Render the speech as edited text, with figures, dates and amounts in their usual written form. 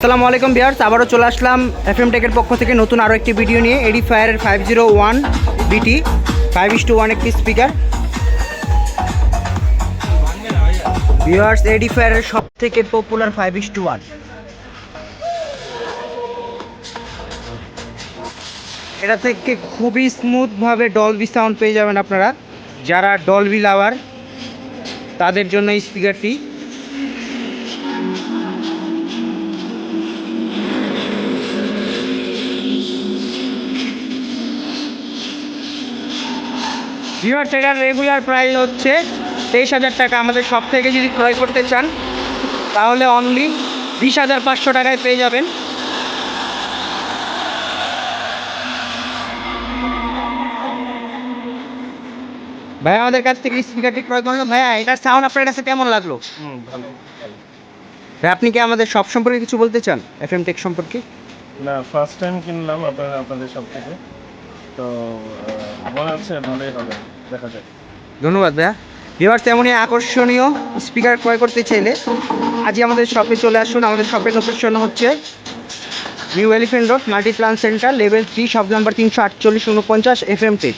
আসসালামু আলাইকুম ভিউয়ার্স, আবারও চলে আসলাম এফএম টেকের পক্ষ থেকে নতুন আরও একটি ভিডিও নিয়ে। এডিফায়ারের 501 বিটি 5:1 একটি স্পিকার। ভিউয়ার্স, এডিফায়ারের সব থেকে পপুলার 5:1। এটা থেকে খুবই স্মুথভাবে ডলবি সাউন্ড পেয়ে যাবেন আপনারা। যারা ডলবি লাভার তাদের জন্য এই স্পিকারটি। ভিউয়ার্স, এটার রেগুলার প্রাইস হচ্ছে 23,000 টাকা। আমাদের সব থেকে যদি ক্রয় করতে চান তাহলে অনলি 20,500 টাকায় পেয়ে যাবেন। ভাই আমাদের কাছ থেকে স্পিকারটি ক্রয় করলো। ভাইয়া, এটার সাউন্ড আপনার কাছে কেমন লাগলো? ভালো। ভাই, আপনি কি আমাদের শপ সম্পর্কে কিছু বলতে চান, এফএম টেক সম্পর্কে? না, ফার্স্ট টাইম কিনলাম আপনাদের সব থেকে। তো মনে হচ্ছে ভালোই হবে, দেখা যাক। ধন্যবাদ ভাইয়া। ভিউয়ার্স, তেমনই আকর্ষণীয় স্পিকার ক্রয় করতে চাইলে আজই আমাদের শপে চলে আসুন। আমাদের শপের লোকেশন হচ্ছে new elephant road, multi plan centre, level 3, shop number 348 49 FM take.